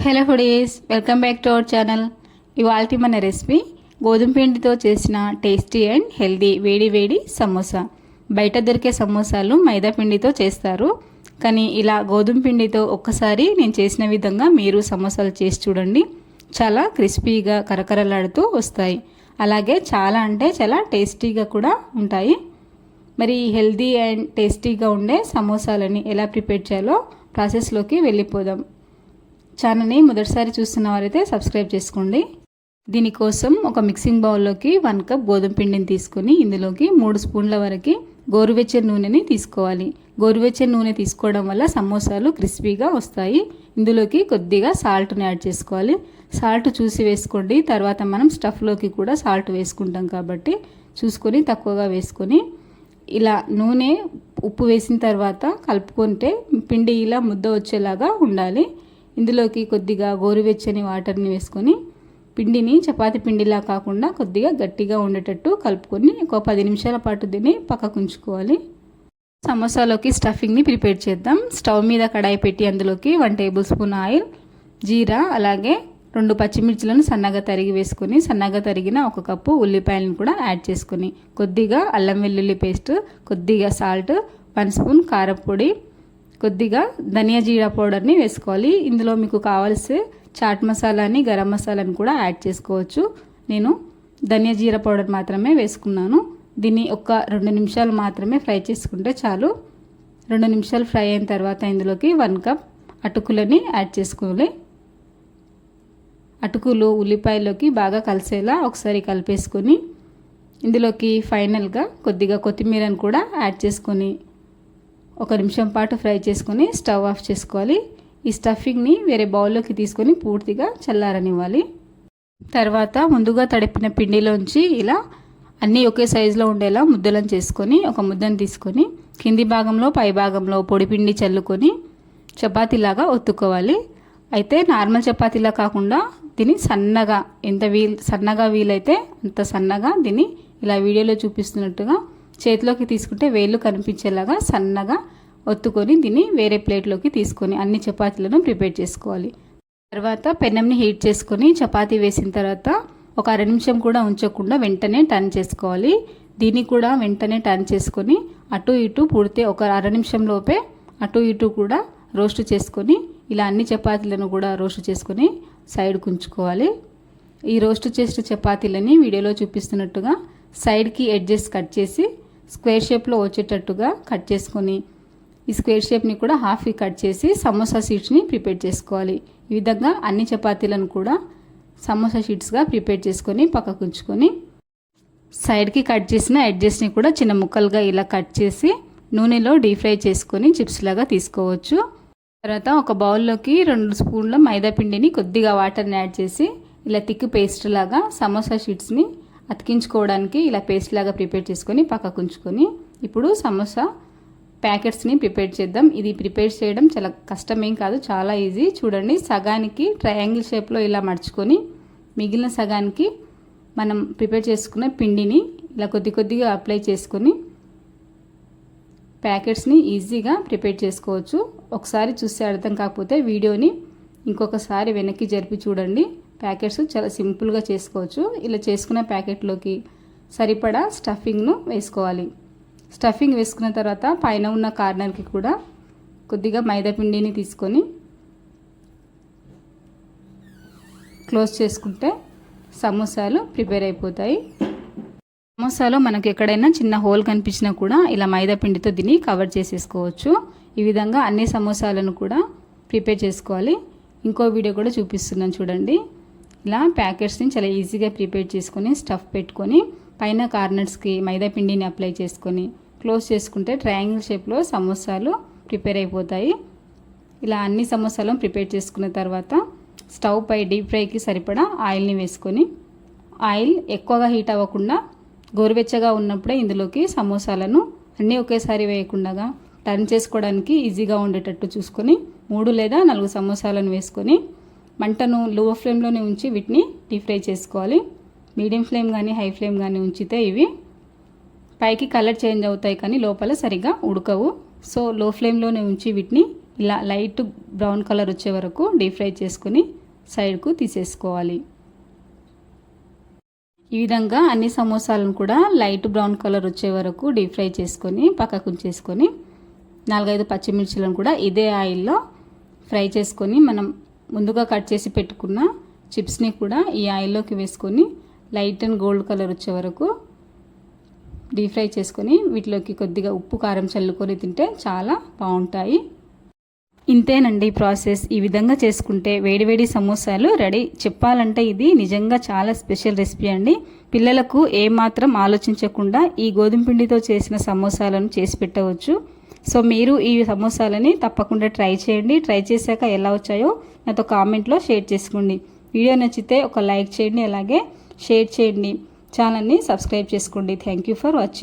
Hello foodies, welcome back to our channel. ఇవాల్టి మన recipe గోధుమ పిండితో చేసిన టేస్టీ అండ్ హెల్దీ వేడి వేడి సమోసా. బయట దొరికే సమోసాలు మైదా పిండితో చేస్తారు, కానీ ఇలా గోధుమ పిండితో ఒక్కసారి నేను చేసిన విధంగా మీరు సమోసాలు చేసి చూడండి. చాలా క్రిస్పీగా కరకరలాడుతూ వస్తాయి. అలాగే చాలా అంటే చాలా టేస్టీగా కూడా ఉంటాయి. మరి హెల్దీ అండ్ టేస్టీగా ఉండే సమోసాలని ఎలా ప్రిపేర్ చేయాలో ప్రాసెస్లోకి వెళ్ళిపోదాం. ఛానల్ని మొదటిసారి చూస్తున్న వారైతే సబ్స్క్రైబ్ చేసుకోండి. దీనికోసం ఒక మిక్సింగ్ బౌల్లోకి 1 కప్ గోధుమ పిండిని తీసుకొని ఇందులోకి 3 స్పూన్ల వరకు గోరువెచ్చని నూనెని తీసుకోవాలి. గోరువెచ్చని నూనె తీసుకోవడం వల్ల సమోసాలు క్రిస్పీగా వస్తాయి. ఇందులోకి కొద్దిగా సాల్ట్ని యాడ్ చేసుకోవాలి. సాల్ట్ చూసి వేసుకోండి. తర్వాత మనం స్టఫ్లోకి కూడా సాల్ట్ వేసుకుంటాం కాబట్టి చూసుకొని తక్కువగా వేసుకొని ఇలా నూనె ఉప్పు వేసిన తర్వాత కలుపుకుంటే పిండి ఇలా ముద్ద వచ్చేలాగా ఉండాలి. ఇందులోకి కొద్దిగా గోరువెచ్చని వాటర్ని వేసుకొని పిండిని చపాతీ పిండిలా కాకుండా కొద్దిగా గట్టిగా ఉండేటట్టు కలుపుకొని ఒక 10 నిమిషాల పాటు దీన్ని పక్కకు ఉంచుకోవాలి. సమోసాలోకి స్టఫింగ్ని ప్రిపేర్ చేద్దాం. స్టవ్ మీద కడాయి పెట్టి అందులోకి 1 టేబుల్ స్పూన్ ఆయిల్, జీరా, అలాగే 2 పచ్చిమిర్చిలను సన్నగా తరిగి వేసుకొని సన్నగా తరిగిన 1 కప్పు ఉల్లిపాయలను కూడా యాడ్ చేసుకొని కొద్దిగా అల్లం వెల్లుల్లి పేస్ట్, కొద్దిగా సాల్ట్, 1 స్పూన్ కారపొడి, కొద్దిగా ధనియా జీరా పౌడర్ని వేసుకోవాలి. ఇందులో మీకు కావాల్సి చాట్ మసాలాని, గరం మసాలాని కూడా యాడ్ చేసుకోవచ్చు. నేను ధనియా జీరా పౌడర్ మాత్రమే వేసుకున్నాను. దీన్ని ఒక 2 నిమిషాలు మాత్రమే ఫ్రై చేసుకుంటే చాలు. 2 నిమిషాలు ఫ్రై అయిన తర్వాత ఇందులోకి 1 కప్ అటుకులని యాడ్ చేసుకోవాలి. అటుకులు ఉల్లిపాయలోకి బాగా కలిసేలా ఒకసారి కలిపేసుకొని ఇందులోకి ఫైనల్గా కొద్దిగా కొత్తిమీరని కూడా యాడ్ చేసుకొని 1 నిమిషం పాటు ఫ్రై చేసుకొని స్టవ్ ఆఫ్ చేసుకోవాలి. ఈ స్టఫింగ్ని వేరే బౌల్లోకి తీసుకొని పూర్తిగా చల్లారనివ్వాలి. తర్వాత ముందుగా తడిపిన పిండిలోంచి ఇలా అన్నీ ఒకే సైజులో ఉండేలా ముద్దలను చేసుకొని ఒక ముద్దను తీసుకొని కింది భాగంలో పై భాగంలో పొడి పిండి చల్లుకొని చపాతీలాగా ఒత్తుకోవాలి. అయితే నార్మల్ చపాతీలా కాకుండా దీన్ని సన్నగా సన్నగా వీలైతే అంత సన్నగా దీన్ని ఇలా వీడియోలో చూపిస్తున్నట్టుగా చేతిలోకి తీసుకుంటే వేళ్ళు కనిపించేలాగా సన్నగా ఒత్తుకొని దీన్ని వేరే ప్లేట్లోకి తీసుకొని అన్ని చపాతీలను ప్రిపేర్ చేసుకోవాలి. తర్వాత పెనంని హీట్ చేసుకొని చపాతీ వేసిన తర్వాత ఒక 1/2 నిమిషం కూడా ఉంచకుండా వెంటనే టర్న్ చేసుకోవాలి. దీన్ని కూడా వెంటనే టర్న్ చేసుకొని అటు ఇటు పూర్తి ఒక 1/2 నిమిషం లోపే అటు ఇటు కూడా రోస్ట్ చేసుకొని ఇలా అన్ని చపాతీలను కూడా రోస్ట్ చేసుకొని సైడ్కి ఉంచుకోవాలి. ఈ రోస్ట్ చేసిన చపాతీలని వీడియోలో చూపిస్తున్నట్టుగా సైడ్కి ఎడ్జెస్ కట్ చేసి స్క్వేర్ షేప్లో వచ్చేటట్టుగా కట్ చేసుకొని ఈ స్క్వేర్ షేప్ని కూడా హాఫ్కి కట్ చేసి సమోసా షీట్స్ని ప్రిపేర్ చేసుకోవాలి. ఈ విధంగా అన్ని చపాతీలను కూడా సమోసా షీట్స్గా ప్రిపేర్ చేసుకొని పక్కకు ఉంచుకొని సైడ్కి కట్ చేసిన ఎడ్జెస్ని కూడా చిన్న ముక్కలుగా ఇలా కట్ చేసి నూనెలో డీప్ ఫ్రై చేసుకొని చిప్స్ లాగా తీసుకోవచ్చు. తర్వాత ఒక బౌల్లోకి 2 స్పూన్ల మైదా పిండిని కొద్దిగా వాటర్ని యాడ్ చేసి ఇలా థిక్ పేస్ట్ లాగా సమోసా షీట్స్ని అతికించుకోవడానికి ఇలా పేస్ట్ లాగా ప్రిపేర్ చేసుకొని పక్కకు ఉంచుకొని ఇప్పుడు సమోసా ప్యాకెట్స్ని ప్రిపేర్ చేద్దాం. ఇది ప్రిపేర్ చేయడం చాలా కష్టమేం కాదు, చాలా ఈజీ. చూడండి, సగానికి ట్రయాంగిల్ షేప్లో ఇలా మడుచుకొని మిగిలిన సగానికి మనం ప్రిపేర్ చేసుకున్న పిండిని ఇలా కొద్దిగా అప్లై చేసుకొని ప్యాకెట్స్ని ఈజీగా ప్రిపేర్ చేసుకోవచ్చు. ఒకసారి చూస్తే అర్థం కాకపోతే వీడియోని ఇంకొకసారి వెనక్కి జరిపి చూడండి. ప్యాకెట్స్ చాలా సింపుల్గా చేసుకోవచ్చు. ఇలా చేసుకున్న ప్యాకెట్లోకి సరిపడా స్టఫింగ్ను వేసుకోవాలి. స్టఫింగ్ వేసుకున్న తర్వాత పైన ఉన్న కార్నర్కి కూడా కొద్దిగా మైదా పిండిని తీసుకొని క్లోజ్ చేసుకుంటే సమోసాలు ప్రిపేర్ అయిపోతాయి. సమోసాలో మనకు ఎక్కడైనా చిన్న హోల్ కనిపించినా కూడా ఇలా మైదా పిండితో దీన్ని కవర్ చేసేసుకోవచ్చు. ఈ విధంగా అన్ని సమోసాలను కూడా ప్రిపేర్ చేసుకోవాలి. ఇంకో వీడియో కూడా చూపిస్తున్నాను చూడండి. ఇలా ప్యాకెట్స్ని చాలా ఈజీగా ప్రిపేర్ చేసుకొని స్టఫ్ పెట్టుకొని పైన కార్నర్స్కి మైదా పిండిని అప్లై చేసుకొని క్లోజ్ చేసుకుంటే ట్రయాంగిల్ షేప్లో సమోసాలు ప్రిపేర్ అయిపోతాయి. ఇలా అన్ని సమోసాలను ప్రిపేర్ చేసుకున్న తర్వాత స్టవ్ పై డీప్ ఫ్రైకి సరిపడా ఆయిల్ని వేసుకొని ఆయిల్ ఎక్కువగా హీట్ అవ్వకుండా గోరువెచ్చగా ఉన్నప్పుడే ఇందులోకి సమోసాలను అన్నీ ఒకేసారి వేయకుండా టర్న్ చేసుకోవడానికి ఈజీగా ఉండేటట్టు చూసుకొని 3 లేదా 4 సమోసాలను వేసుకొని మంటను లో ఫ్లేమ్లోనే ఉంచి వీటిని డీప్ ఫ్రై చేసుకోవాలి. మీడియం ఫ్లేమ్ కానీ హై ఫ్లేమ్ కానీ ఉంచితే ఇవి పైకి కలర్ చేంజ్ అవుతాయి కానీ లోపల సరిగా ఉడకవు. సో లో ఫ్లేమ్లోనే ఉంచి వీటిని ఇలా లైట్ బ్రౌన్ కలర్ వచ్చే వరకు డీప్ ఫ్రై చేసుకొని సైడ్కు తీసేసుకోవాలి. ఈ విధంగా అన్ని సమోసాలను కూడా లైట్ బ్రౌన్ కలర్ వచ్చే వరకు డీప్ ఫ్రై చేసుకొని పక్కకు ఉంచేసుకొని 4-5 పచ్చిమిర్చిలను కూడా ఇదే ఆయిల్లో ఫ్రై చేసుకొని మనం ముందుగా కట్ చేసి పెట్టుకున్న చిప్స్ని కూడా ఈ ఆయిల్లోకి వేసుకొని లైట్ అండ్ గోల్డ్ కలర్ వచ్చే వరకు డీప్ ఫ్రై చేసుకొని వీటిలోకి కొద్దిగా ఉప్పు కారం చల్లుకొని తింటే చాలా బాగుంటాయి. ఇంతేనండి ప్రాసెస్. ఈ విధంగా చేసుకుంటే వేడివేడి సమోసాలు రెడీ. చెప్పాలంటే ఇది నిజంగా చాలా స్పెషల్ రెసిపీ అండి. పిల్లలకు ఏమాత్రం ఆలోచించకుండా ఈ గోధుమ పిండితో చేసిన సమోసాలను చేసి పెట్టవచ్చు. సో మీరు ఈ సమోసాలని తప్పకుండా ట్రై చేయండి. ట్రై చేశాక ఎలా వచ్చాయో నాతో కామెంట్లో షేర్ చేసుకోండి. వీడియో నచ్చితే ఒక లైక్ చేయండి, అలాగే షేర్ చేయండి. ఛానల్ని సబ్స్క్రైబ్ చేసుకోండి. Thank you for watching.